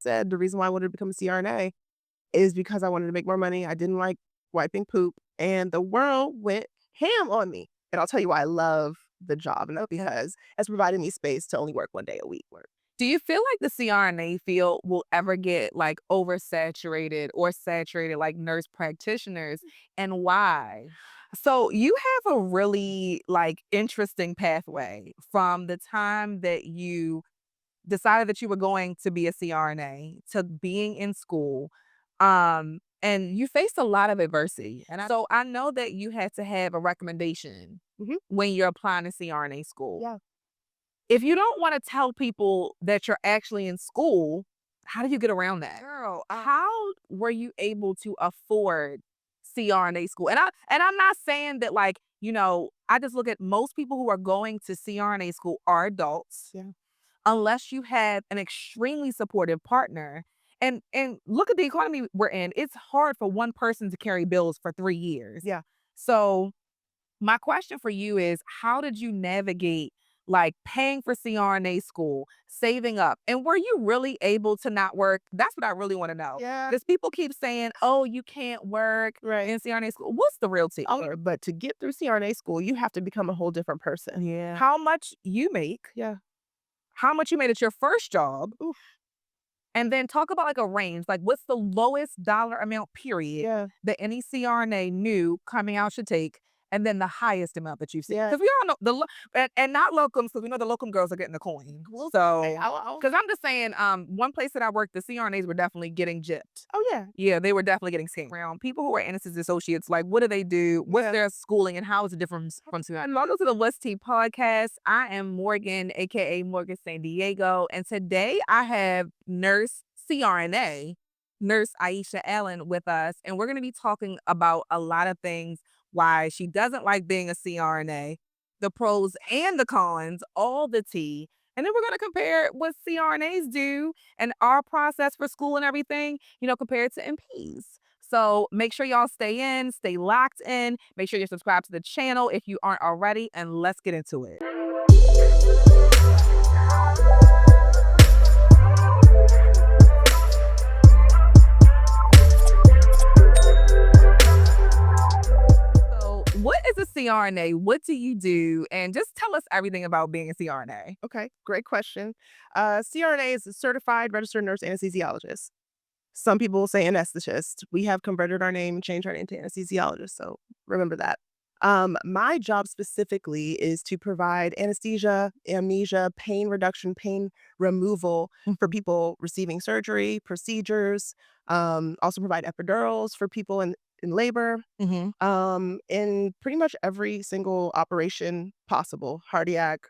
said the reason why I wanted to become a CRNA is because I wanted to make more money. I didn't like wiping poop, and the world went ham on me. And I'll tell you why I love the job, and that's because it's provided me space to only work 1 day a week. Do you feel like the CRNA field will ever get like oversaturated or saturated like nurse practitioners, and why? So you have a really like interesting pathway from the time that you decided that you were going to be a CRNA to being in school. And you faced a lot of adversity. So I know that you had to have a recommendation Mhm. when you're applying to CRNA school. Yeah. If you don't wanna tell people that you're actually in school, how do you get around that? Girl, how were you able to afford CRNA school? And I'm not saying that, like, I just look at most people who are going to CRNA school are adults, Yeah. unless you have an extremely supportive partner. And look at the economy we're in. It's hard for one person to carry bills for 3 years. Yeah. So my question for you is, how did you navigate like paying for CRNA school, saving up? And were you really able to not work? That's what I really want to know. Yeah. Because people keep saying, oh, you can't work Right. in CRNA school. What's the real tea? But to get through CRNA school, you have to become a whole different person. Yeah. How much you make, Yeah. how much you made at your first job, Oof. and then talk about like a range. Like, what's the lowest dollar amount, period, Yeah. that any CRNA new coming out should take? And then the highest amount that you've seen. Yeah. Because we all know and not locums, because we know the locum girls are getting the coin. Well, So, hey, I'll because I'm just saying, one place that I worked, the CRNAs were definitely getting gypped. oh, yeah. Yeah, they were definitely getting scammed. Around people who are anesthesia associates, like, what do they do? What's Yeah. their schooling, and how is it different from CRNA? Welcome to the What's Tea podcast. I am Morgan, aka Morgan San Diego, and today I have Nurse CRNA, Nurse Aisha Allen, with us, and we're going to be talking about a lot of things: why she doesn't like being a CRNA, the pros and the cons, all the tea. And then we're going to compare what CRNAs do and our process for school and everything, compared to MPs. So make sure y'all stay in, stay locked in. Make sure you're subscribed to the channel if you aren't already, and let's get into it. So, what is a CRNA? What do you do? And just tell us everything about being a CRNA. Okay. Great question. CRNA is a certified registered nurse anesthesiologist. Some people say anesthetist. We have converted our name and changed our name to anesthesiologist. So remember that. My job specifically is to provide anesthesia, amnesia, pain reduction, pain removal for people receiving surgery, procedures. Also provide epidurals for people in labor. Mm-hmm. In pretty much every single operation possible, cardiac,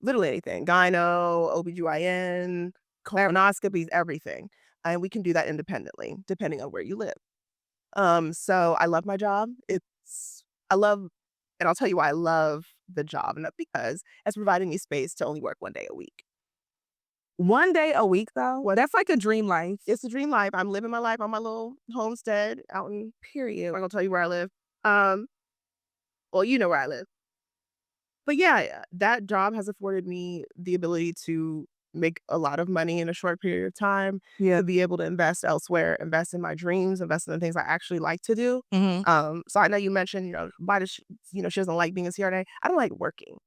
literally anything, gyno, OBGYN, colonoscopies, everything. And we can do that independently, depending on where you live. So I love my job. I love, and I'll tell you why I love the job. And that's because it's providing me space to only work 1 day a week. 1 day a week, though? Well, That's like a dream life. it's a dream life. I'm living my life on my little homestead out in period. I'm not gonna tell you where I live. Well, you know where I live. But yeah, that job has afforded me the ability to make a lot of money in a short period of time, Yeah. to be able to invest elsewhere, invest in my dreams, invest in the things I actually like to do. Mhm. So I know you mentioned, why does she doesn't like being a CRNA. I don't like working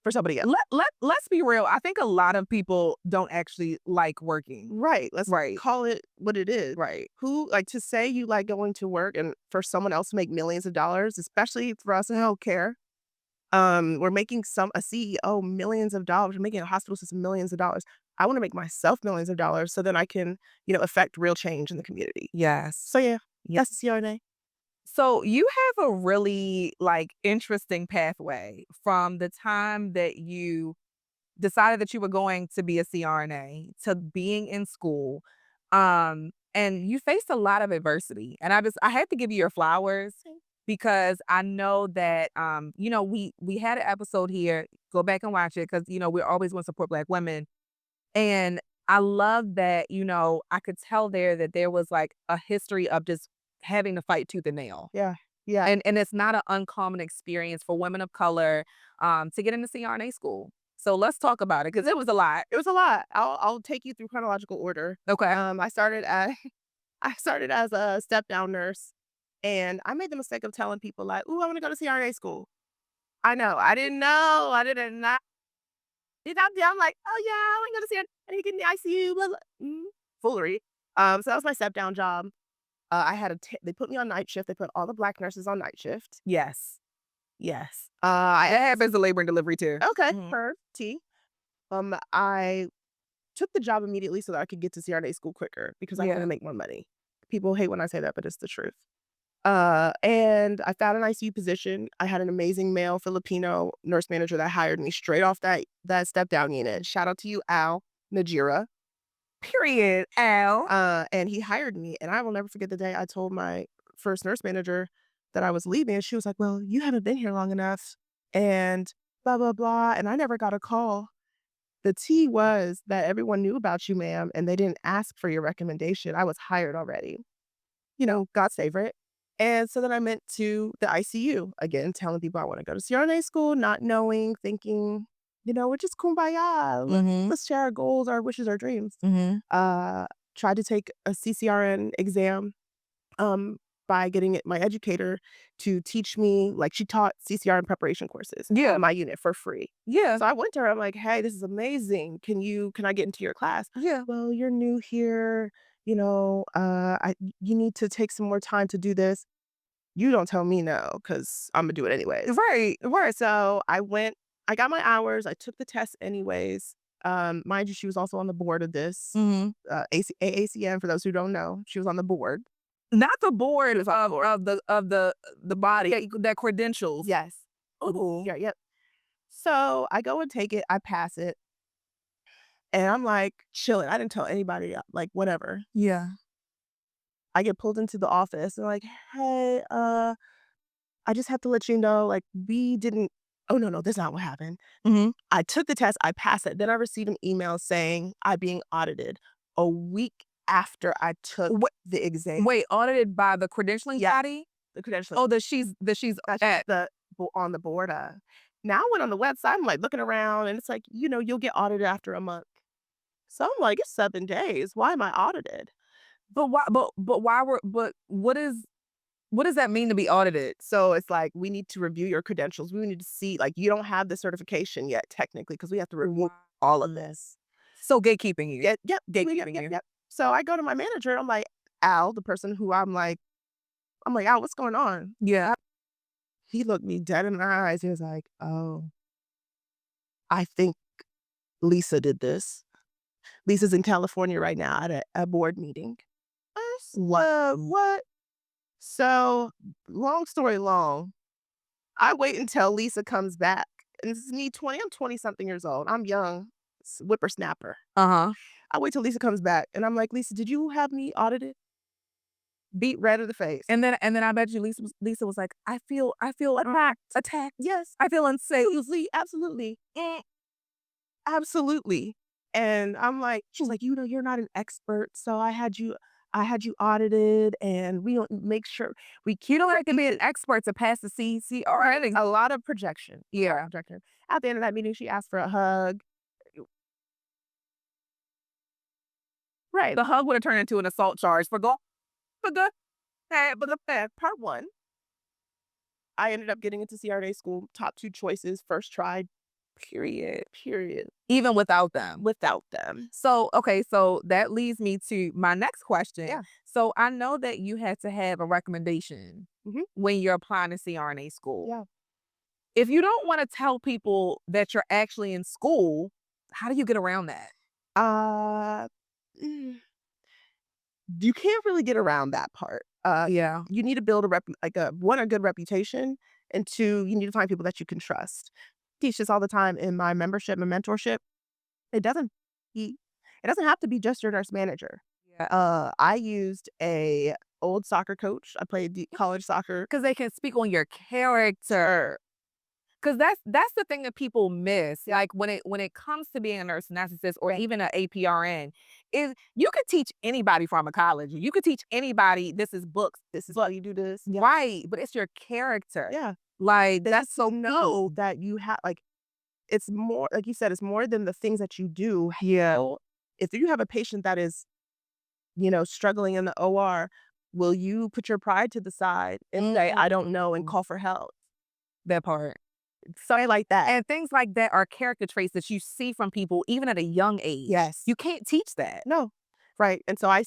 for somebody else. Let's be real. I think a lot of people don't actually like working. Right. Let's Right. call it what it is. Right. Who like to say you like going to work and for someone else to make millions of dollars, especially for us in healthcare. We're making a CEO millions of dollars. We're making a hospital system millions of dollars. I want to make myself millions of dollars so then I can, affect real change in the community. Yes. So yeah, Yeah. that's CRNA. So you have a really like interesting pathway from the time that you decided that you were going to be a CRNA to being in school. And you faced a lot of adversity. And I have to give you your flowers, because I know that we had an episode here. Go back and watch it, because we always want to support Black women. And I love that, I could tell there that there was like a history of just having to fight tooth and nail. Yeah. Yeah. And it's not an uncommon experience for women of color to get into CRNA school. So let's talk about it because it was a lot. It was a lot. I'll take you through chronological order. Okay. I started at I started as a step down nurse, and I made the mistake of telling people like, "Ooh, I want to go to CRNA school." I know. I didn't know. I didn't not. I'm like, "Oh yeah, I want to go to CRNA. You get in the ICU." Blah, blah. Foolery. So that was my step down job. I had they put me on night shift. They put all the black nurses on night shift. Yes. Yes. I That happens to labor and delivery too. okay, Mhm. per T. I took the job immediately so that I could get to CRNA school quicker because I Yeah. couldn't make more money. People hate when I say that, but it's the truth. And I found an ICU position. I had an amazing male Filipino nurse manager that hired me straight off that step down unit. Shout out to you, Al Najira. Period. Al. And he hired me, and I will never forget the day I told my first nurse manager that I was leaving, and she was like, "Well, you haven't been here long enough," and blah blah blah. And I never got a call. The tea was that everyone knew about you, ma'am, and they didn't ask for your recommendation. I was hired already. God's favorite. And so then I went to the ICU, again, telling people I want to go to CRNA school, not knowing, thinking, we're just kumbaya. Mhm. Let's share our goals, our wishes, our dreams. Mhm. Uh, Tried to take a CCRN exam um, by getting my educator to teach me, like she taught CCRN preparation courses Yeah. on my unit for free. Yeah. So I went to her, I'm like, "Hey, this is amazing. Can I get into your class?" Yeah. "Well, you're new here, you need to take some more time to do this." You don't tell me no, because I 'cause Imma do it anyways. Right. Right. So I got my hours, I took the test anyways. Mind you, she was also on the board of this, Mhm. AACN, for those who don't know, she was on the board. Not the board of the body. Yeah, that credentials. Yes. Ooh. Yeah, yep. So I go and take it, I pass it, and I'm, like, chilling. I didn't tell anybody, like, whatever. Yeah. I get pulled into the office. They're like, "Hey, I just have to let you know, like, we didn't." Oh, no, no, that's not what happened. Mhm. I took the test, I passed it, then I received an email saying I'm being audited a week after I took Wait, the exam. wait, audited by the credentialing Yeah, body? the credentialing. Oh, that she's That's at. on the board of. Now I went on the website, I'm, like, looking around, and it's like, you'll get audited after a month. So I'm like, "It's 7 days. Why am I audited?" But why but why were but what does that mean to be audited? So it's like, "We need to review your credentials. We need to see, like, you don't have the certification yet technically because we have to review all of this." So gatekeeping you. Yep, yep, Gatekeeping you. yep. So I go to my manager, I'm like, Al, the person who I'm like, "Al, what's going on?" Yeah. He looked me dead in the eyes. He was like, "Oh, I think Lisa did this. Lisa's in California right now at a board meeting." I said, What?" So, long story long, I wait until Lisa comes back. And this is me, 20. I'm 20 something years old. I'm young, whippersnapper. Uh-huh. I wait till Lisa comes back, and I'm like, "Lisa, did you have me audited?" Beat red in the face. And then I bet you Lisa was like, I feel attacked. Attacked. Yes, I feel unsafe. absolutely, absolutely. Absolutely. And I'm like, she's like, "You're not an expert, so I had you audited, and we don't make sure we keep You don't have to be an expert to pass the CCRN. a lot of projection." A lot Yeah. of projection. At the end of that meeting, she asked for a hug. Right. The hug would have turned into an assault charge for Part one, I ended up getting into CRNA school, top 2 choices, first try, period, even without them. without them. So, okay, so that leads me to my next question. Yeah. So I know that you had to have a recommendation Mhm. when you're applying to CRNA school. Yeah. If you don't want to tell people that you're actually in school, how do you get around that? Uh, mm, you can't really get around that part. Yeah. You need to build a good reputation, and 2, you need to find people that you can trust. Teach this all the time in my membership and mentorship. It doesn't be it doesn't have to be just your nurse manager. Yeah. I used a old soccer coach. I played college soccer. Because they can speak on your character. Because that's the thing that people miss. Like when it comes to being a nurse anesthetist or even an APRN, is you could teach anybody pharmacology. You could teach anybody this is books, This is why you do this. right? But it's your character. Yeah. Like That's so know that you have like it's more like you said, it's more than the things that you do. Yeah. If you have a patient that is, struggling in the OR, will you put your pride to the side and say, "I don't know," and Mm. call for help? That part. Something like that. And things like that are character traits that you see from people even at a young age. Yes. You can't teach that. No. Right, and so I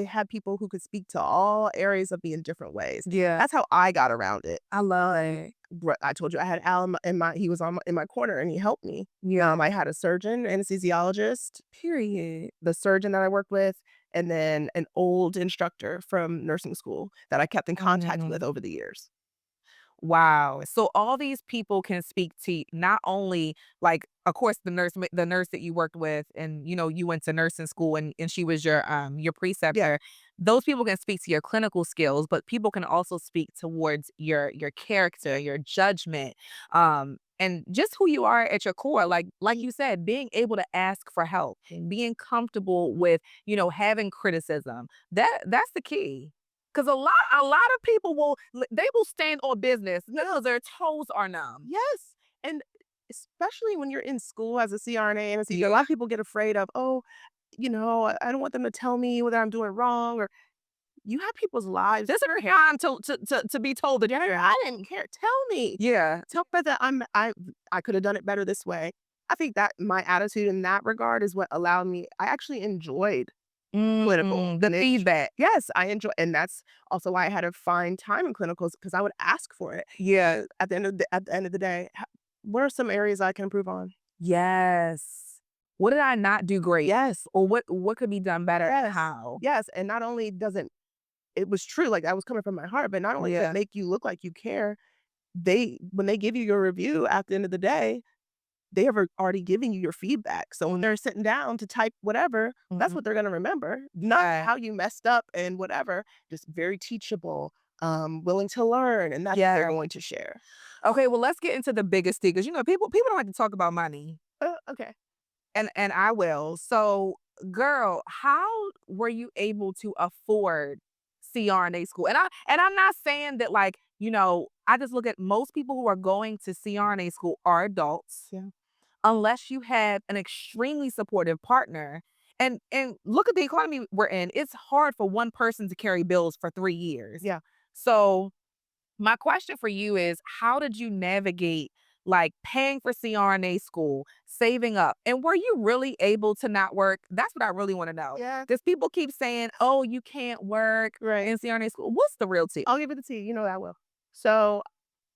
had people who could speak to all areas of me in different ways. Yeah. That's how I got around it. I love it. I told you I had Al he was in my corner and he helped me. Yeah. I had a surgeon, anesthesiologist, Period. the surgeon that I worked with, and then an old instructor from nursing school that I kept in contact with over the years. Wow. So all these people can speak to not only like, of course, the nurse that you worked with, and you went to nursing school, and she was your Yeah. preceptor. Those people can speak to your clinical skills, but people can also speak towards your character, your judgment, and just who you are at your core. Like you said, being able to ask for help, and being comfortable with having criticism. That's the key. Because a lot of people they will stand on business because their toes are numb. Yes, and especially when you're in school as a CRNA anesthesia, a Yeah. lot of people get afraid of, "Oh, I don't want them to tell me whether I'm doing wrong," or you have people's lives. This is your time to be told that Yeah, I didn't care. Tell me. yeah. Tell me that I could have done it better this way. I think that my attitude in that regard is what allowed me I actually enjoyed clinical. The feedback. Yes, I enjoy, and that's also why I had to find time in clinicals because I would ask for it. Yeah. At the end of the day, what are some areas I can improve on? Yes. What did I not do great? Yes. Or what could be done better? Yes. How? Yes, and not only doesn't it was true, like, I was coming from my heart, but not only does it Yeah. make you look like you care, when they give you your review at the end of the day, they have already given you your feedback. So when they're sitting down to type whatever, that's Mhm. what they're gonna remember, not Right. how you messed up and whatever, just very teachable, willing to learn, and that's what they're Yeah. going to share. Okay, well, let's get into the biggest thing because people don't like to talk about money. Okay. And I will. So, girl, how were you able to afford CRNA school? And I'm not saying that I just look at most people who are going to CRNA school are adults, Yeah. unless you have an extremely supportive partner. And look at the economy we're in. It's hard for one person to carry bills for 3 years. Yeah. So, my question for you is how did you navigate paying for CRNA school, saving up? And were you really able to not work? That's what I really want to know. Yeah. Because people keep saying, oh, you can't work Right. in CRNA school. What's the real tea? I'll give it to you, you know that will. So,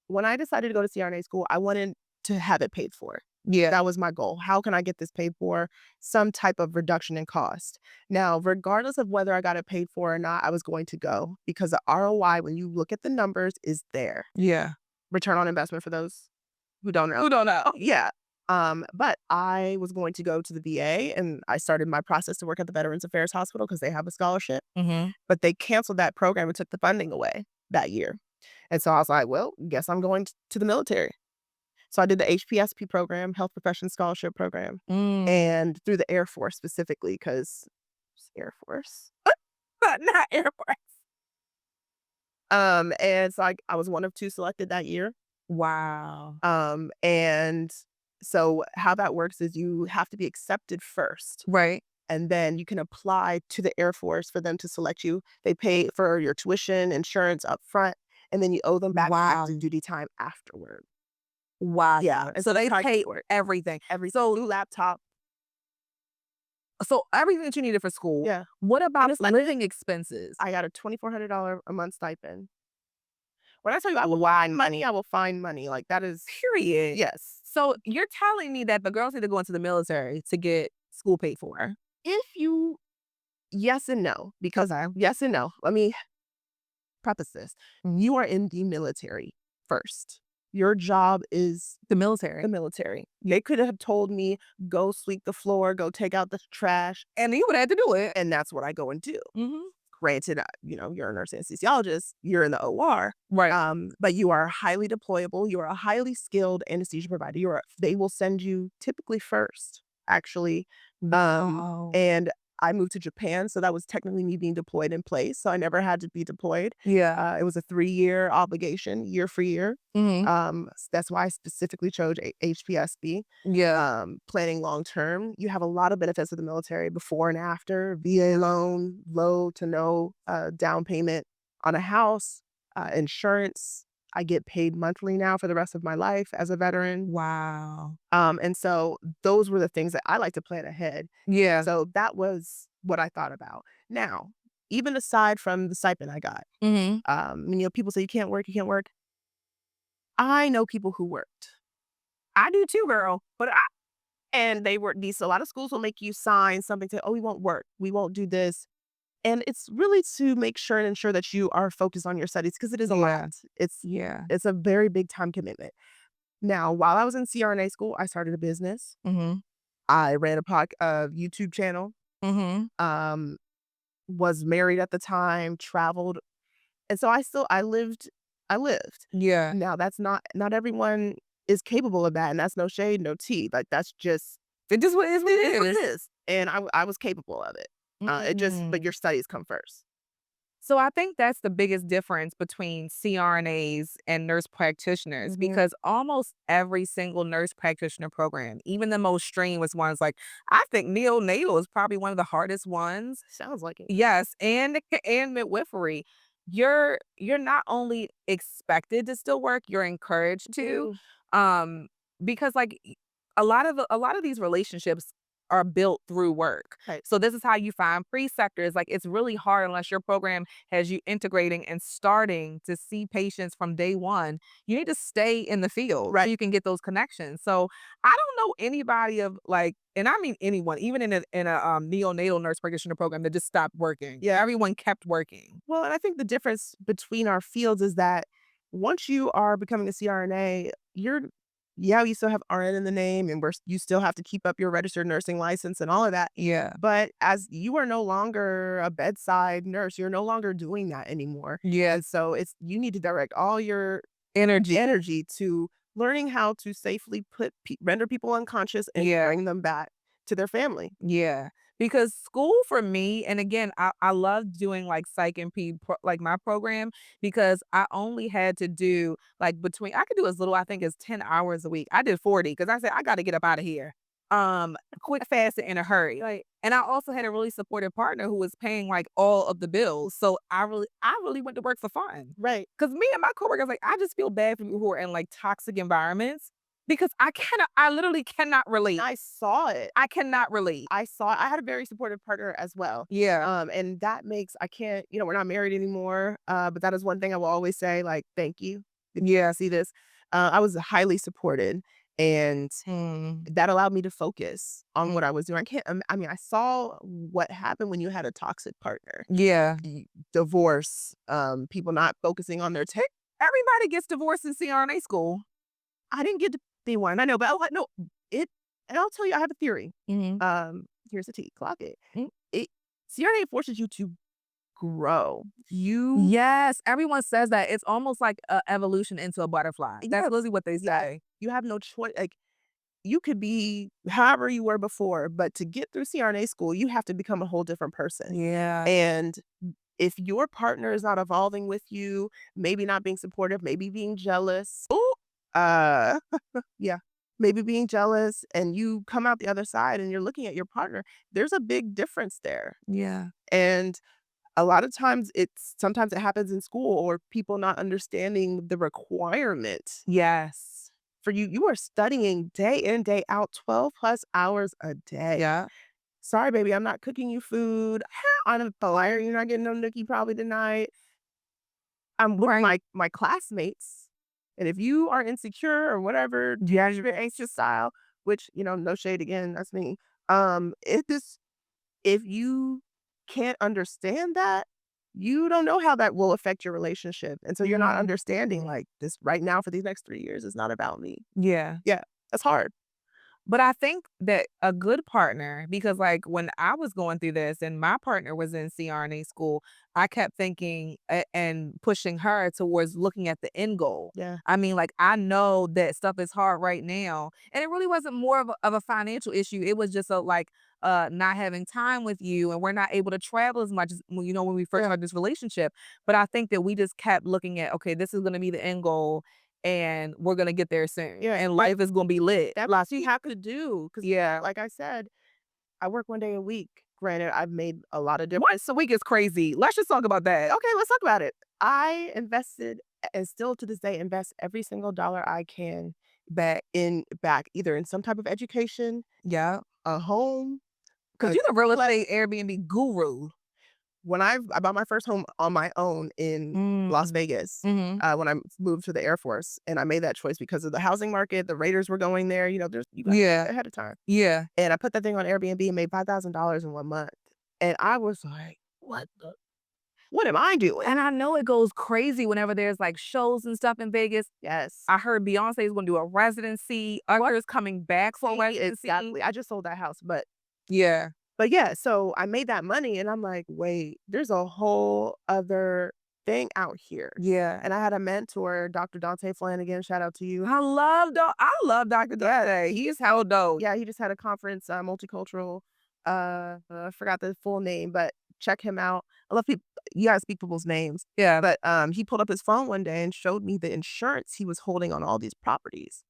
when I decided to go to CRNA school, I wanted to have it paid for. Yeah. That was my goal. How can I get this paid for? Some type of reduction in cost. Now, regardless of whether I got it paid for or not, I was going to go because the ROI, when you look at the numbers, is there. Yeah. Return on investment for those who don't know. Who don't know? Yeah. But I was going to go to the VA and I started my process to work at the Veterans Affairs Hospital because they have a scholarship. Mm-hmm. But they canceled that program and took the funding away that year. And so I was like, well, guess I'm going to the military. So I did the HPSP program, Health Profession Scholarship Program, Mm. and through the Air Force specifically because Air Force. But not Air Force. And so I was one of two selected that year. Wow. And so how that works is you have to be accepted first, Right. and then you can apply to the Air Force for them to select you. They pay for your tuition, insurance up front, and then you owe them back Wow. active duty time afterward. Wow. Yeah, and So they that's how I pay for it. everything. Every new laptop. So everything that you needed for school. Yeah. What about Honestly, living expenses? I got a $2,400 a month stipend. When I tell you I will find money, I will find money. Like that is Period. yes. So you're telling me that the girls need to go into the military to get school paid for? If you yes and no, because I yes and no. Let me preface this. You are in the military first. Your job is The military. the military. They could have told me, go sweep the floor, go take out the trash, And you would have to do it. and that's what I go and do. Mhm. Granted, you're a nurse anesthesiologist, you're in the OR, Right. but you are highly deployable. You are a highly skilled anesthesia provider. They will send you typically first, actually. Wow. And I moved to Japan, so that was technically me being deployed in place, so I never had to be deployed. Yeah. It was a 3-year obligation, year for year. Mhm. That's why I specifically chose HPSB. Yeah. Planning long term, you have a lot of benefits of the military before and after, VA loan, low to no, down payment on a house, insurance. I get paid monthly now for the rest of my life as a veteran. Wow. And so those were the things that I like to plan ahead. Yeah. So that was what I thought about. Now, even aside from the stipend I got, Mhm. people say you can't work, you can't work. I know people who worked. I do too, girl. And they were these a lot of schools will make you sign something to, oh, we won't work, we won't do this. And it's really to make sure and ensure that you are focused on your studies because it is a lot. Yeah. It's Yeah. it's a very big time commitment. Now, while I was in CRNA school, I started a business. Mhm. I ran a YouTube channel, Mhm. um, was married at the time, traveled, and so I lived. Yeah. Now that's not everyone is capable of that, and that's no shade, no tea, like, that's just It just what is what it is it what it is. is, and I was capable of it. It just but Mm. your studies come first. So I think that's the biggest difference between CRNAs and nurse practitioners Mhm. because almost every single nurse practitioner program, even the most strenuous ones, like I think neonatal is probably one of the hardest ones. Sounds like it. Yes, and and midwifery. You're not only expected to still work, you're encouraged to. Mhm. Um, because like a lot of these relationships are built through work. Right. So this is how you find preceptors. Like it's really hard unless your program has you integrating and starting to see patients from day one. You need to stay in the field so Right. you can get those connections. So I don't know anybody of like, and I mean anyone, even in a neonatal nurse practitioner program that just stopped working. Yeah. Everyone kept working. Well, and I think the difference between our fields is that once you are becoming a CRNA, you still have RN in the name and you still have to keep up your registered nursing license and all of that. Yeah. But as you are no longer a bedside nurse, you're no longer doing that anymore. Yeah. And so you need to direct all your Energy. energy to learning how to safely render people unconscious and Yeah. bring them back to their family. Yeah, because school for me, and again, I love doing like psych and like my program because I only had to do like between I could do as little I think as 10 hours a week. I did 40 because I said I got to get up out of here. Quick, fast, and in a hurry. Like, and I also had a really supportive partner who was paying like all of the bills. So I really went to work for fun. Right. Cause me and my coworkers, like, I just feel bad for people who are in like toxic environments because I literally cannot relate. I saw it. I cannot relate. I had a very supportive partner as well. Yeah. And that makes I can't, we're not married anymore. But that is one thing I will always say, like, thank you. If you Yeah. see this. I was highly supported and Mm. that allowed me to focus on Mm. what I was doing. I can't I mean, I saw what happened when you had a toxic partner. Yeah. Divorce, people not focusing on their Everybody gets divorced in CRNA school. I didn't get to be one. I know, but no, it and I'll tell you, I have a theory. Mhm. Here's the tea, clock it. Mm. It CRNA forces you to grow. You Yes, everyone says that. It's almost like a evolution into a butterfly. Yeah, That's literally what they yeah. say. You have no choice. Like, you could be however you were before, but to get through CRNA school, you have to become a whole different person. Yeah. And if your partner is not evolving with you, maybe not being supportive, maybe being jealous, uh, yeah, maybe being jealous, and you come out the other side and you're looking at your partner, there's a big difference there. Yeah. And a lot of times sometimes it happens in school or people not understanding the requirement Yes. for you. You are studying day in, day out, 12 plus hours a day. Yeah. Sorry, baby, I'm not cooking you food. I'm a liar. You're not getting no nookie probably tonight. I'm with Right. my classmates. And if you are insecure or whatever, your anxious style, which, no shade again, that's me. If you can't understand that, you don't know how that will affect your relationship. And so you're not Mhm. understanding like this right now for these next 3 years is not about me. Yeah. Yeah, that's hard. But I think that a good partner, because like when I was going through this and my partner was in CRNA school, I kept thinking and pushing her towards looking at the end goal. Yeah. I mean, like I know that stuff is hard right now, and it really wasn't more of a financial issue. It was just a like not having time with you, and we're not able to travel as much as when we first started this relationship. But I think that we just kept looking at, okay, this is gonna be the end goal and we're gonna get there soon. Yeah, And life is gonna be lit. that's what you have to do. Cause Yeah. like I said, I work 1 day a week. Granted, I've made a lot of different. Once a week is crazy. Let's just talk about that. Okay, let's talk about it. I invested and still to this day invest every single dollar I can back either in some type of education, Yeah. a home, 'Cause a you're the real place. estate Airbnb guru. When I bought my first home on my own in Las Mm. Vegas, Mhm. when I moved to the Air Force, and I made that choice because of the housing market, the Raiders were going there, you got Yeah. ahead of time. Yeah. And I put that thing on Airbnb and made $5,000 in 1 month. And I was like, what am I doing?" And I know it goes crazy whenever there's, like, shows and stuff in Vegas. Yes. I heard Beyonce is gonna do a residency, Usher's coming back for a residency. Exactly. I just sold that house, Yeah. but yeah, so I made that money and I'm like, "Wait, there's a whole other thing out here." Yeah. And I had a mentor, Dr. Dante Flanagan, shout out to you. I love Dr. Dre. He is hell dope. Yeah, he just had a conference, multicultural, I forgot the full name, but check him out. I love people. You gotta speak people's names. Yeah. But, he pulled up his phone one day and showed me the insurance he was holding on all these properties.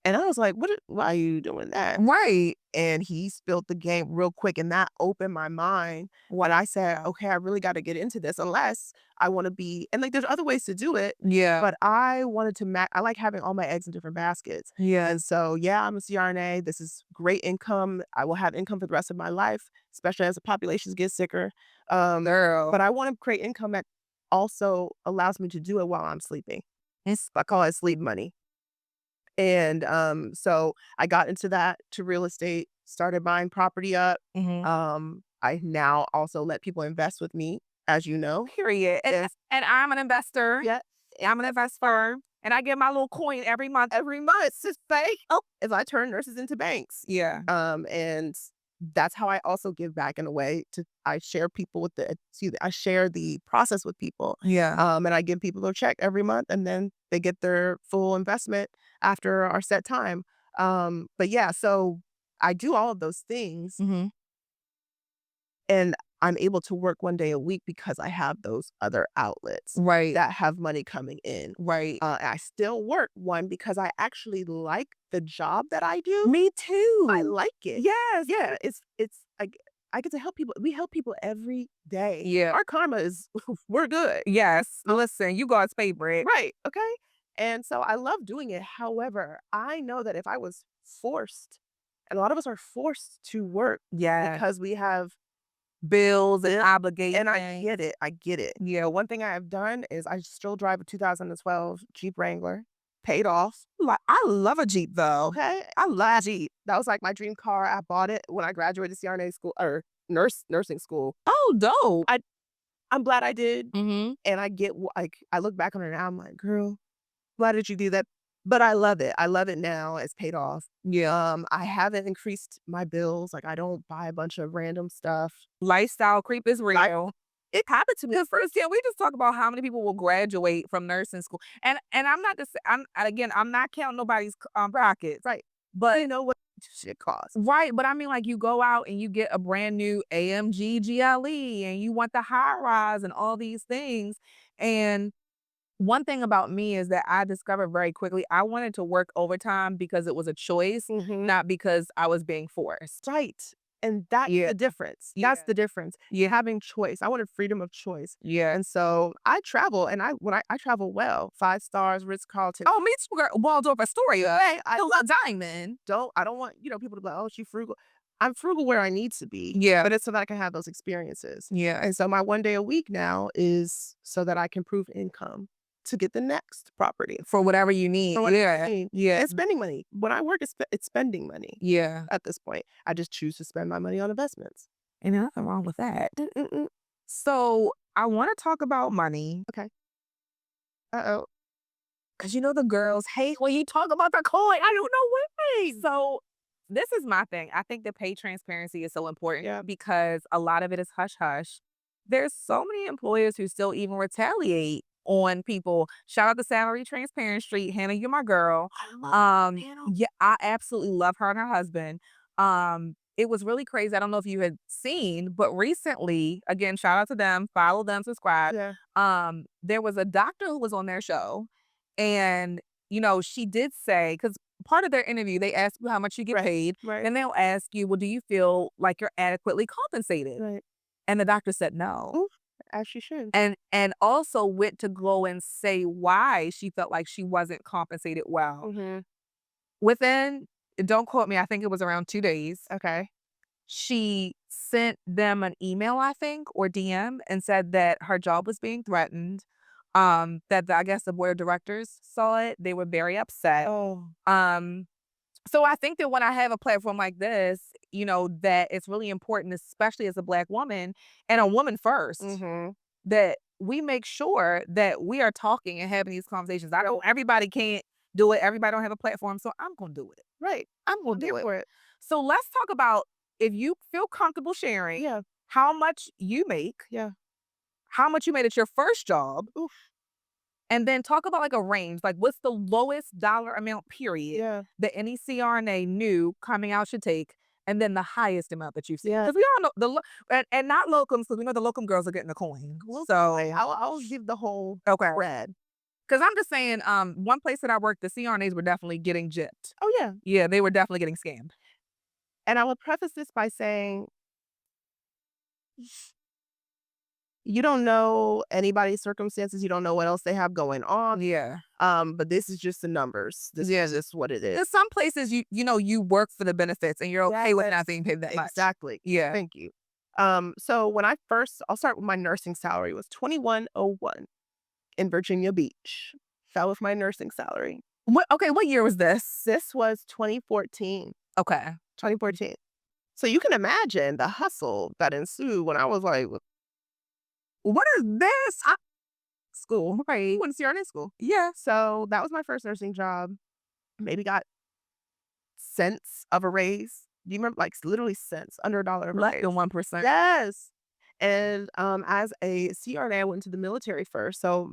And I was like, why are you doing that?" Right. And he spilled the game real quick, and that opened my mind when I said, "Okay, I really gotta get into this unless I wanna be," and, like, there's other ways to do it, Yeah. but I wanted to I like having all my eggs in different baskets. Yeah. And so, yeah, I'm a CRNA. This is great income. I will have income for the rest of my life, especially as the populations get sicker. Girl. But I wanna create income that also allows me to do it while I'm sleeping. I call it sleep money. And, so I got into that to real estate, started buying property up. Mhm. I now also let people invest with me, as you know. Period. And I'm an investor. Yeah, I'm an investor, and I get my little coin every month. every month to say, "Oh," as I turn nurses into banks. Yeah. And that's how I also give back in a way to I share people with I share the process with people. Yeah. And I give people a check every month and then they get their full investment after our set time. But yeah, so I do all of those things Mhm. and I'm able to work 1 day a week because I have those other outlets Right. that have money coming in. Right. I still work one because I actually like the job that I do. Me I too. like it. Yes. Yeah, it's like I get to help people. We help people every day. Yeah. Our karma is we're good. Yes. Listen, you God's favorite. Right. Okay. And so I love doing it. However, I know that if I was forced, and a lot of us are forced to work Yeah. because we have Bills and Yeah, obligations. and I get it. I get it. Yeah. One thing I have done is I still drive a 2012 Jeep Wrangler, paid off. Like, I love a Jeep though. Okay. I love Jeep. That was like my dream car. I bought it when I graduated CRNA school or nursing school. Oh, dope. I'm glad I did. Mhm. And I get like I look back on it now, I'm like, girl, why did you do that? But I love it. I love it now. It's paid off. Yeah. I haven't increased my bills. Like I don't buy a bunch of random stuff. Lifestyle creep is Like real. It happened to me the first year. We just talk about how many people will graduate from nursing school, and I'm not just I'm not counting nobody's pockets, right. but You know what shit costs. right. But I mean, like you go out and you get a brand new AMG GLE, and you want the high rise and all these things. And one thing about me is that I discovered very quickly I wanted to work overtime because it was a choice, not because I was being forced. Right. And that's Yeah. the difference. Yeah. That's the difference. Yeah. Having choice. I wanted freedom of choice. Yeah. And so I travel and I travel well. 5 stars, Ritz Carlton. Oh, me too, girl. Waldorf Astoria. Hey, I Love Diamond. I don't want, people to be like, oh, she frugal. I'm frugal where I need to be. Yeah. But it's so that I can have those experiences. Yeah. And so my 1 day a week now is so that I can prove income to get the next property. For whatever you need. For what Yeah. I need. Yeah. It's spending money. When I work, it's spending money Yeah. at this point. I just choose to spend my money on investments. Ain't nothing wrong with that. Mm-mm-mm. So I want to talk about money Okay. Uh-oh. because the girls hate when you talk about the coin. I don't know why. So this is my thing. I think the pay transparency is so important Yeah. because a lot of it is hush hush. There's so many employers who still even retaliate on people. Shout out to Salary Transparent Street. Hannah, you're my girl. I love Hannah. Yeah, I absolutely love her and her husband. it was really crazy. I don't know if you had seen, but recently, again, shout out to them, follow them, subscribe. Yeah. There was a doctor who was on their show, and she did say, because part of their interview, they ask you how much you get Right. paid, Right. then they'll ask you, well, do you feel like you're adequately compensated? Right. And the doctor said no. Oof, as she should. And also went to go and say why she felt like she wasn't compensated well. Mhm. Within, don't quote me, I think it was around 2 days, Okay. she sent them an email, I think, or DM, and said that her job was being threatened, that I guess the board of directors saw it. They were very upset. Oh. Um, so I think that when I have a platform like this, that it's really important, especially as a Black woman and a woman first, Mhm. that we make sure that we are talking and having these conversations. I know everybody can't do it. Everybody don't have a platform, so I'm gonna do it. Right. I'm gonna I'm here do it. for it. So let's talk about, if you feel comfortable sharing, Yeah. how much you make, Yeah. how much you made at your first job, Oof. and then talk about like a range. Like, what's the lowest dollar amount period Yeah. that any CRNA new coming out should take, and then the highest amount that you've seen? Yeah. Because we all know and not locums, because we know the locum girls are getting a coin. Well, So I'll give the whole okay, spread. because I'm just saying, one place that I worked, the CRNAs were definitely getting gypped. Oh, yeah. Yeah, they were definitely getting scammed. And I would preface this by saying you don't know anybody's circumstances, you don't know what else they have going on, Yeah. but this is just the numbers. This Yeah. is just what it is. There's some places you work for the benefits and you're okay with not being paid that much. Exactly. Yeah. Thank you. So when I'll start with my nursing salary was 2101 in Virginia Beach. That was my nursing salary. What year was this? This was 2014. Okay. 2014. So you can imagine the hustle that ensued when I was like, What is this? School. right, went to CRNA school. Yeah. So that was my first nursing job. Maybe got cents of a raise. Do you remember, like, literally cents, under a dollar of a Less raise? than 1%. Yes. And as a CRNA, I went to the military first. So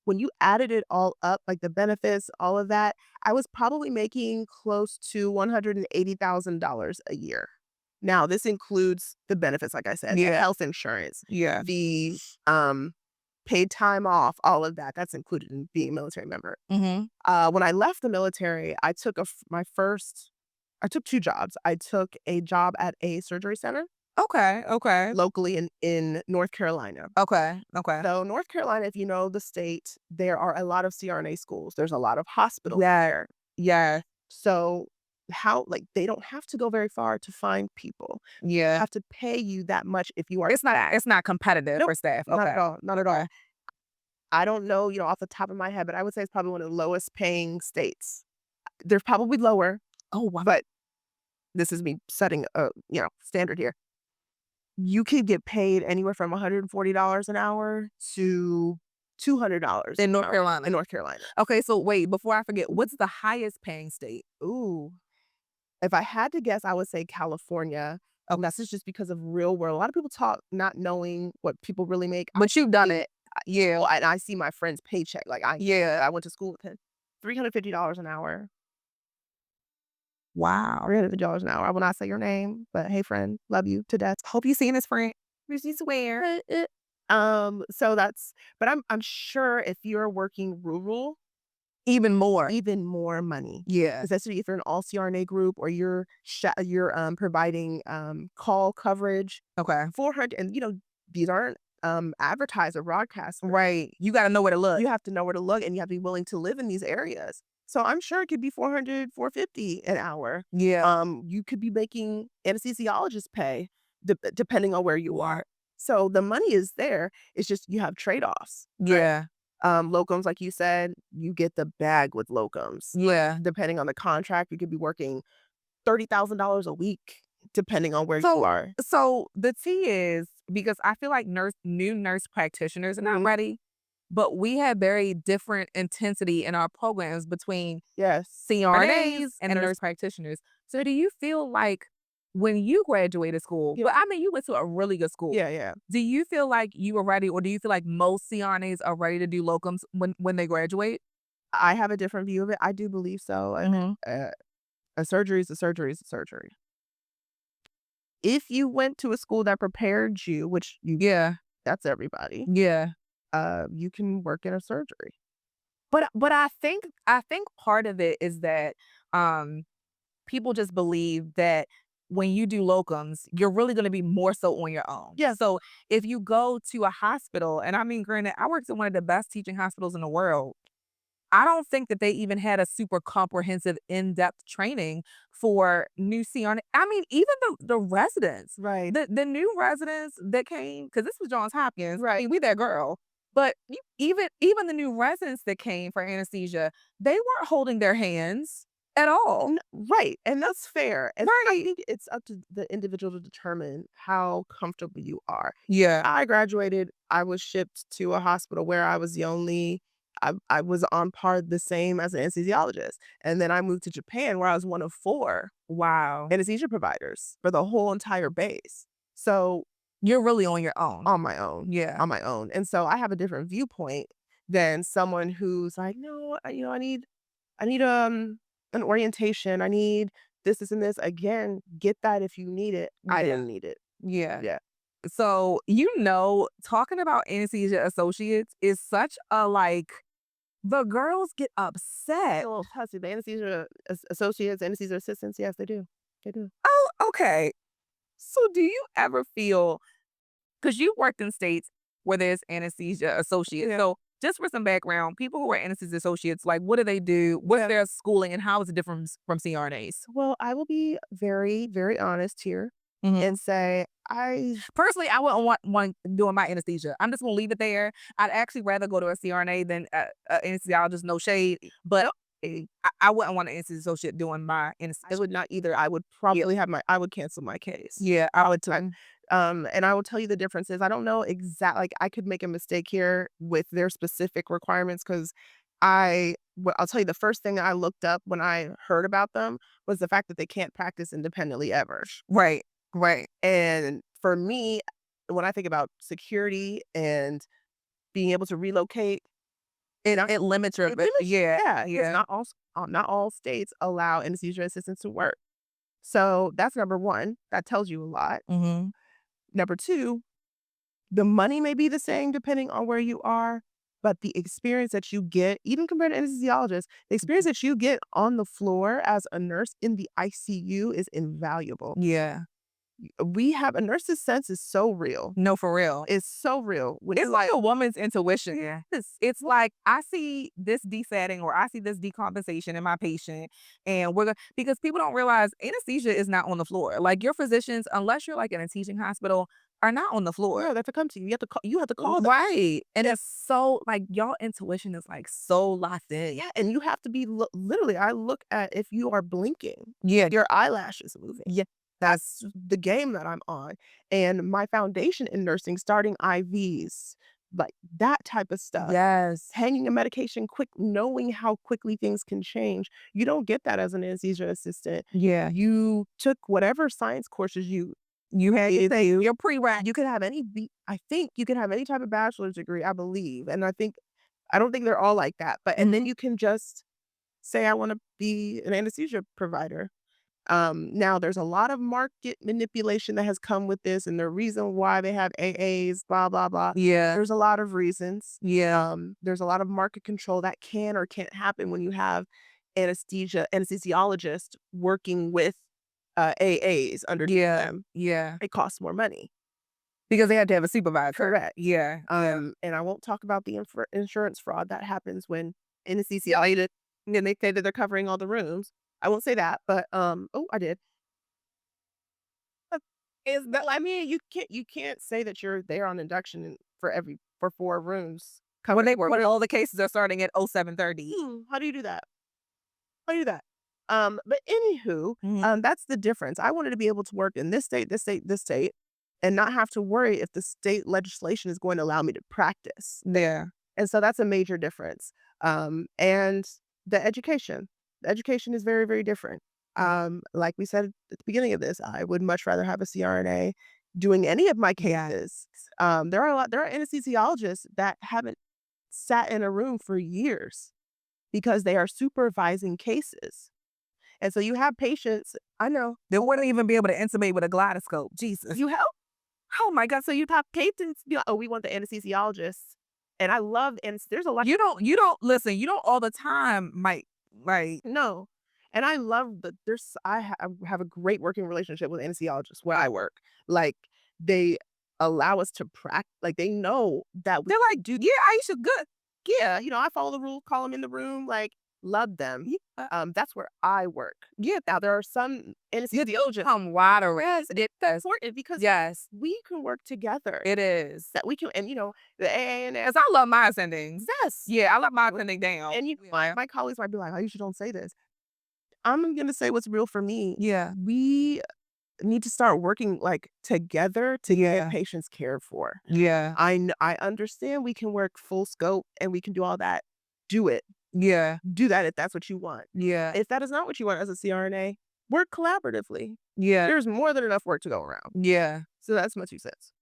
when you added it all up, like the benefits, all of that, I was probably making close to $180,000 a year. Now, this includes the benefits, like I said, the Yeah. health insurance, Yeah. the paid time off, all of that. That's included in being a military member. Mhm. When I left the military, I took I took 2 jobs. I took a job at a surgery center Okay. Okay. locally in North Carolina. Okay. Okay. So North Carolina, if you know the state, there are a lot of CRNA schools. There's a lot of hospitals Yeah. there. Yeah. So they don't have to go very far to find people. Yeah. Have to pay you that much if you are It's not competitive Nope, for staff. not Okay. at all, not at all. Okay. I don't know, off the top of my head, but I would say it's probably one of the lowest paying states. There's probably lower, Oh, wow. but this is me setting a, standard here. You could get paid anywhere from $140 an hour to $200 In an North hour Carolina. in North Carolina. Okay, so wait, before I forget, what's the highest paying state? Ooh. If I had to guess, I would say California. And that's just because of real world. A lot of people talk not knowing what people really make. But you've done see- it. Yeah. and I see my friend's paycheck. Like I went to school with him. $350 an hour. Wow. $350 an hour. I will not say your name, but hey, friend, love you to death. Hope you seeing this friend. You swear. So but I'm sure if you're working rural, Even more. even more money. Yeah. Especially if you're an all CRNA group or you're providing call coverage. Okay. 400, and these aren't advertised or broadcast. Right. You got to know where to look. You have to know where to look and you have to be willing to live in these areas. So I'm sure it could be 400, 450 an hour. Yeah. You could be making anesthesiologist pay depending on where you are. So the money is there. It's just you have trade-offs. Yeah. Locums, like you said, you get the bag with locums. Yeah. Depending on the contract, you could be working $30,000 a week, depending on where you are. So the tea is, because I feel like new nurse practitioners are not ready, but we have very different intensity in our programs between Yes. CRNAs and nurse practitioners. So do you feel like when you graduated school, but I mean, you went to a really good school. Yeah, yeah. Do you feel like you were ready, or do you feel like most CRNAs are ready to do locums when they graduate? I have a different view of it. I do believe so. Mhm. A surgery is a surgery is a surgery. if you went to a school that prepared you, which you Yeah. that's everybody, Yeah. you can work in a surgery. But I think part of it is that, um, people just believe that when you do locums, you're really gonna be more so on your own. Yes. So, if you go to a hospital and I mean, granted, I worked in one of the best teaching hospitals in the world. I don't think that they even had a super comprehensive in-depth training for new CRNA. I mean, even the residents, Right. the new residents that came, because this was Johns Hopkins. I Right. mean, we that girl. But even the new residents that came for anesthesia, they weren't holding their hands at all. Right, and that's fair, and I Right. think it's up to the individual to determine how comfortable you are. Yeah. I graduated, I was shipped to a hospital where I was the only I was on par the same as an anesthesiologist, and then I moved to Japan where I was one of 4 Wow. anesthesia providers for the whole entire base. So, You're really on your own. on my own, Yeah. on my own, and so I have a different viewpoint than someone who's like, "No, I need an orientation. I need this, and this." Again, get that if you need it. I Yeah. didn't need it. Yeah. Yeah. So, talking about anesthesia associates is such a like the girls get It's upset. a little fussy. The anesthesia associates, anesthesia assistants, yes, they do. They do. Oh, okay. So do you ever feel, because you worked in states where there's anesthesia associates. Yeah. So just for some background, people who are anesthesia associates, like what do they do? What's Yeah. their schooling and how is it different from CRNAs? Well, I will be very, very honest here Mhm. and say I Personally, I wouldn't want one doing my anesthesia. I'm just gonna leave it there. I'd actually rather go to a CRNA than a anesthesiologist, no shade, but no, I wouldn't want an anesthesia associate doing my I anesthesia. would not either. I would Yeah, probably have I would cancel my case. yeah, I would and I will tell you the differences. I don't know like I could make a mistake here with their specific requirements because I'll tell you the first thing that I looked up when I heard about them was the fact that they can't practice independently ever. right, right. And for me, when I think about security and being able to relocate, not It limits your it limits, yeah, yeah, because yeah. not all states allow anesthesia assistants to work. So that's number one. That tells you a lot. Mhm. Number two, the money may be the same depending on where you are, but the experience that you get, even compared to anesthesiologists, the experience that you get on the floor as a nurse in the ICU is invaluable. Yeah. We have a nurse's sense is so real. No, for real. It's so real. When It's like a woman's intuition. yeah, It's like I see this desatting or I see this decompensation in my patient, and because people don't realize anesthesia is not on the floor. Like your physicians, unless you're like in a teaching hospital, are not on the floor. no, they have to come to you. You have to call them. Right. And Yeah, it's so like y'all intuition is like so locked in. yeah, and you have to be literally. I look at if you are blinking, Yeah. your eyelash is moving. Yeah. That's the game that I'm on. And my foundation in nursing, starting IVs, like that type of stuff, Yes. hanging a medication quick, knowing how quickly things can change. You don't get that as an anesthesia assistant. Yeah. You took whatever science courses You had did. your pre-req. You could have I think you can have any type of bachelor's degree, I believe. And I don't think they're all like that. But and then you can just say, I want to be an anesthesia provider. Now there's a lot of market manipulation that has come with this, and the reason why they have AAs, blah, blah, blah. Yeah. There's a lot of reasons. Yeah. There's a lot of market control that can or can't happen when you have anesthesiologists working with AAs under Yeah. them. Yeah. It costs more money. Because they had to have a supervisor. Correct. Yeah. Yeah. And I won't talk about the insurance fraud that happens when anesthesiologists and they say that they're covering all the rooms. I won't say that, but oh, I did. Is that I mean, you can't say that you're there on induction for 4 rooms When covered. when all the cases are starting at 07:30. How do you do that? How do you do that? But anywho, Mhm. that's the difference. I wanted to be able to work in this state, this state, this state, and not have to worry if the state legislation is going to allow me to practice. Yeah. And so that's a major difference. And the education. The education is very, very different. Like we said at the beginning of this, I would much rather have a CRNA doing any of my Yeah. cases. There are anesthesiologists that haven't sat in a room for years because they are supervising cases. And so you have patients. I know. They wouldn't even be able to intubate with a gyroscope. Jesus. You help. Oh my God. So you have patients be like, oh, we want the anesthesiologist. And I love, and there's a lot. You don't listen, you don't all the time might like No. And I love that I have a great working relationship with anesthesiologists where I work. Like, they allow us to practice, like, they know that we they're like, do. yeah, Aisha, good. Yeah, I follow the rules, call them in the room, like, love them. Yeah. That's where I work. Yeah. Now there are some anesthesiologists Come wider. Yes, it that's does. important because Yes, we can work together. it is. That we can, and the Cause AANS. I love my ascendings. Yes. Yeah, I love my ascending down. And Yeah. my colleagues might be like, "Oh, you should don't say this." I'm gonna say what's real for me. Yeah. We need to start working, like, together to get Yeah. patients cared for. Yeah. I understand we can work full scope and we can do all that. Do it. Yeah. Do that if that's what you want. Yeah. If that is not what you want as a CRNA, work collaboratively. Yeah. There's more than enough work to go around. Yeah. So that's my 2 cents.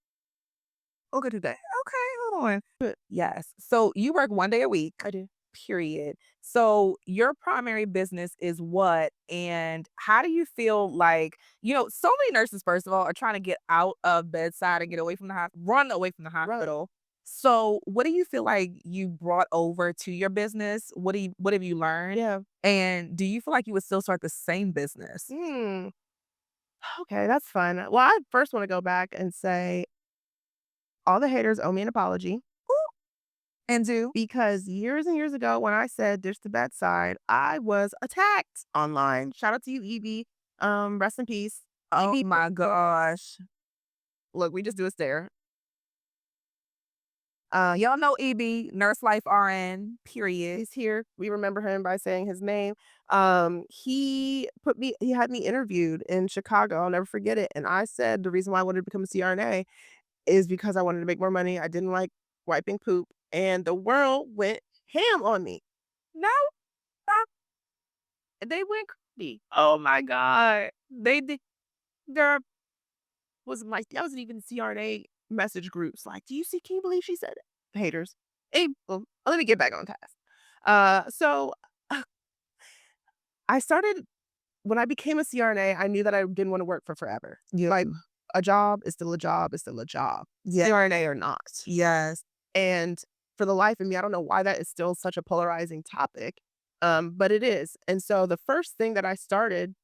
Okay, today. Okay, hold on. Yes. So you work 1 day a week. I do. Period. So your primary business is what? And how do you feel like, so many nurses, first of all, are trying to get out of bedside and get away from the hospital, run away from the hospital. So what do you feel like you brought over to your business? What have you learned? Yeah. And do you feel like you would still start the same business? Hmm. Okay, that's fun. Well, I first wanna go back and say all the haters owe me an apology And do? because years and years ago when I said ditch the bedside, I was attacked online. Shout out to you, Evie. Rest in peace. Oh Evie, my gosh. look, we just do a stare. Y'all know EB, Nurse Life RN, period. He's here. We remember him by saying his name. He had me interviewed in Chicago. I'll never forget it. And I said the reason why I wanted to become a CRNA is because I wanted to make more money. I didn't like wiping poop. And the world went ham on me. No, stop. They went crazy. Oh my God. They did. There that wasn't even CRNA message groups. Like, do you see? Can you believe she said it? Haters. Hey, well, let me get back on task. So I started when I became a CRNA. I knew that I didn't want to work for forever. Yeah. Like, a job is still a job is still a job. Yeah. CRNA or not. Yes. And for the life of me, I don't know why that is still such a polarizing topic, but it is. And so the first thing that I started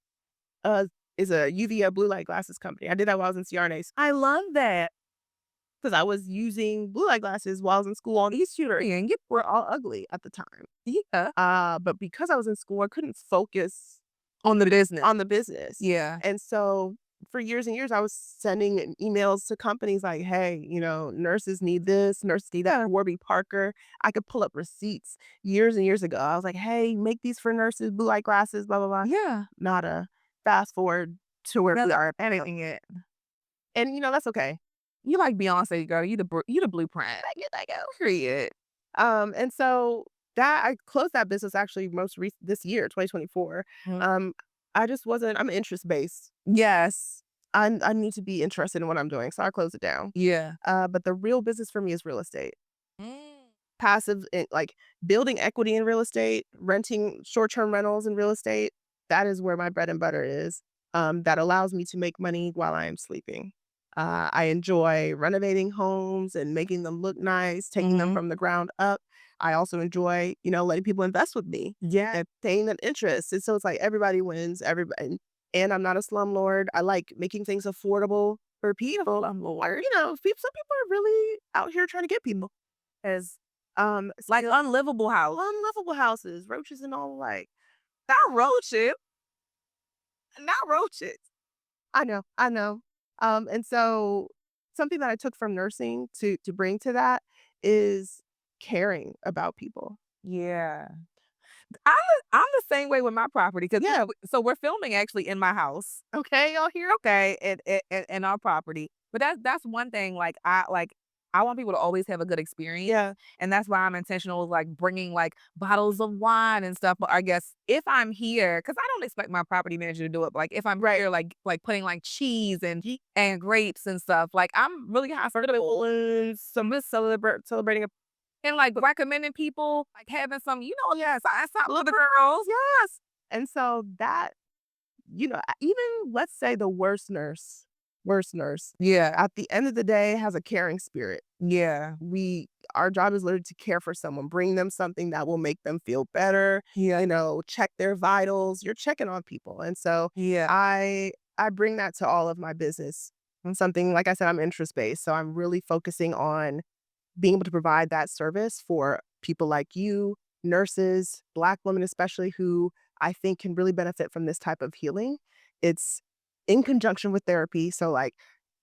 uh, is a UV blue light glasses company. I did that while I was in CRNAs I love that. because I was using blue light glasses while I was in school on these tutoring. And you were all ugly at the time. Yeah. But because I was in school, I couldn't focus On the business. on the business. Yeah. And so for years and years, I was sending emails to companies like, hey, nurses need this, nurses need that. Warby Parker. I could pull up receipts years and years ago. I was like, hey, make these for nurses, blue light glasses, blah, blah, blah. Yeah. Not a fast forward to where we are Editing it. And that's okay. You like Beyonce, girl. You the blueprint. I go. Period. And so that I closed that business actually this year, 2024. Mhm. I just wasn't, I'm interest based. Yes. I need to be interested in what I'm doing. So I closed it down. Yeah. But the real business for me is real estate. Mm. Passive, like building equity in real estate, renting short-term rentals in real estate. That is where my bread and butter is. That allows me to make money while I am sleeping. I enjoy renovating homes and making them look nice, taking them Mhm. from the ground up. I also enjoy, letting people invest with me Yeah. and paying them interest. And so it's like everybody wins, everybody. And I'm not a slumlord. I like making things affordable for people. Slumlord. Some people are really out here trying to get people as Like still unlivable house. unlivable houses, roaches and all like. Not roaches. Not roaches. I know. And so something that I took from nursing to bring to that is caring about people. Yeah. I'm the same way with my property because Yeah. so we're filming actually in my house. Okay, y'all here? Okay, in our property. But that's one thing. I want people to always have a good experience. Yeah. And that's why I'm intentional with like bringing like bottles of wine and stuff. But I guess if I'm here, because I don't expect my property manager to do it. But like if I'm here, like putting like cheese and grapes and stuff, like I'm really hospitable and some celebrating and like recommending people like having some, yes, I saw little girls. Yes. And so that even let's say the worst nurse, Yeah. at the end of the day has a caring spirit. Yeah. Our job is literally to care for someone, bring them something that will make them feel better, Yeah. check their vitals. You're checking on people. And so Yeah. I bring that to all of my business. And something like I said, I'm interest based. So I'm really focusing on being able to provide that service for people like you, nurses, Black women especially, who I think can really benefit from this type of healing. It's in conjunction with therapy. So, like,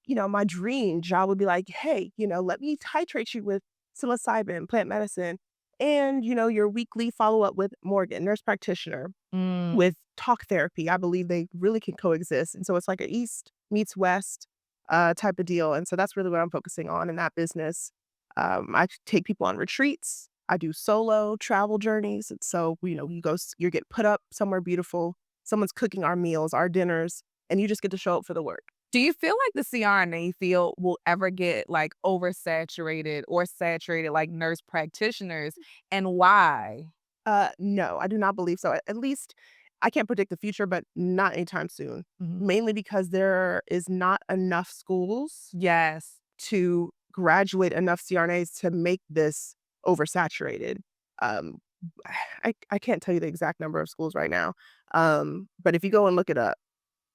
my dream job would be like, hey, let me titrate you with psilocybin, plant medicine, and, your weekly follow up with Morgan, nurse practitioner, Mm. with talk therapy. I believe they really can coexist. And so it's like a East meets West type of deal. And so that's really what I'm focusing on in that business. I take people on retreats. I do solo travel journeys. And so, you get put up somewhere beautiful. Someone's cooking our meals, our dinners, and you just get to show up for the work. Do you feel like the CRNA field will ever get, like, oversaturated or saturated like nurse practitioners, and why? No, I do not believe so. At least I can't predict the future, but not anytime soon. Mhm. Mainly because there is not enough schools Yes. to graduate enough CRNAs to make this oversaturated. Um, I can't tell you the exact number of schools right now, but if you go and look it up,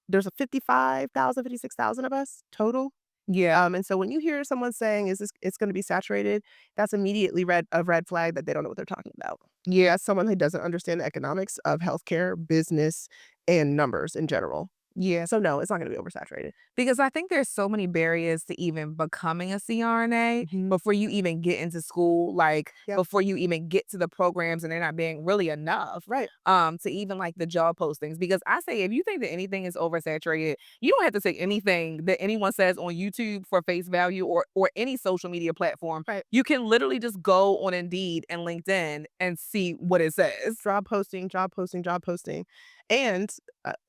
there's a 55,000, 56,000 of us total. Yeah. And so when you hear someone saying, "Is this it's gonna be saturated?" That's immediately a red flag that they don't know what they're talking about. Yeah. That's someone who doesn't understand the economics of healthcare, business, and numbers in general. Yeah. So, no, it's not gonna be oversaturated. Because I think there's so many barriers to even becoming a CRNA Mhm. before you even get into school, like, Yep. before you even get to the programs and they're not being really enough, Right. to even, like, the job postings. Because I say if you think that anything is oversaturated, you don't have to take anything that anyone says on YouTube for face value or any social media platform. Right. You can literally just go on Indeed and LinkedIn and see what it says. Job posting, job posting, job posting. And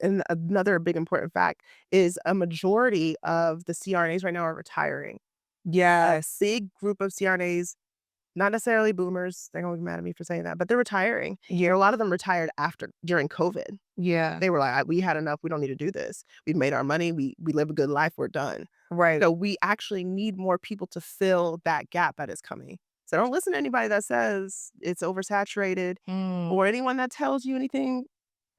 another big important fact is a majority of the CRNAs right now are retiring. A Yes. big group of CRNAs, not necessarily boomers, they're gonna be mad at me for saying that, but they're retiring. Yeah. And a lot of them retired during COVID. Yeah. They were like, "We had enough, we don't need to do this. We've made our money, we live a good life, we're done." Right. So we actually need more people to fill that gap that is coming. So don't listen to anybody that says it's oversaturated Mm. or anyone that tells you anything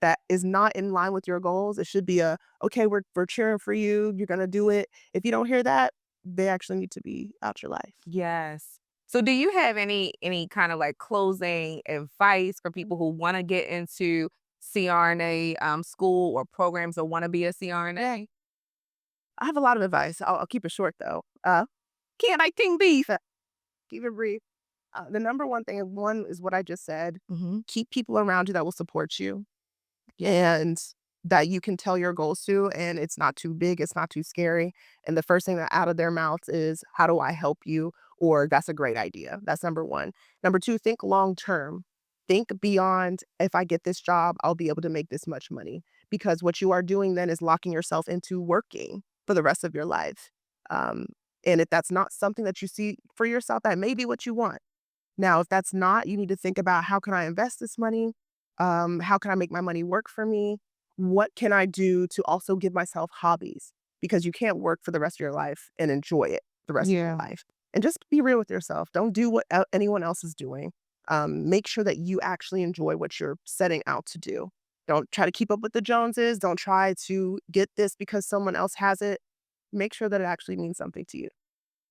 that is not in line with your goals. It should be "Okay, we're cheering for you, you're gonna do it." If you don't hear that, they actually need to be out your life. Yes. So do you have any kind of like closing advice for people who want to get into CRNA school or programs or want to be a CRNA? I have a lot of advice. I'll keep it short though. Can't I king beef? Keep it brief. The number one thing, one is what I just said. Hmm. Keep people around you that will support you and that you can tell your goals to, and it's not too big, it's not too scary. And the first thing that out of their mouths is, "How do I help you?" Or "That's a great idea." That's number one. Number two, think long term. Think beyond, if I get this job, I'll be able to make this much money. Because what you are doing then is locking yourself into working for the rest of your life. Um, and if that's not something that you see for yourself, that may be what you want. Now, if that's not, you need to think about, how can I invest this money? How can I make my money work for me? What can I do to also give myself hobbies? Because you can't work for the rest of your life and enjoy it the rest of your Yeah. life. And just be real with yourself. Don't do what anyone else is doing. Make sure that you actually enjoy what you're setting out to do. Don't try to keep up with the Joneses. Don't try to get this because someone else has it. Make sure that it actually means something to you.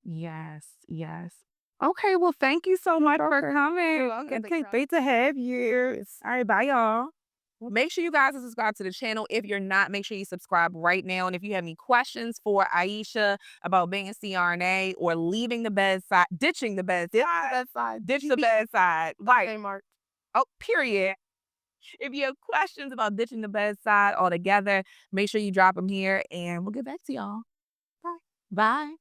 Yes. Yes. Okay. Well, thank you so much for coming. welcome. Thanks Okay. for Great to have you. All right. Bye, y'all. Make sure you guys are subscribed to the channel. If you're not, make sure you subscribe right now. And if you have any questions for Aisha about being a CRNA or leaving the bedside, ditching the bedside, Bedside. ditch the bedside, right? Okay, Mark. Oh, period. If you have questions about ditching the bedside altogether, make sure you drop them here and we'll get back to y'all. Bye. Bye.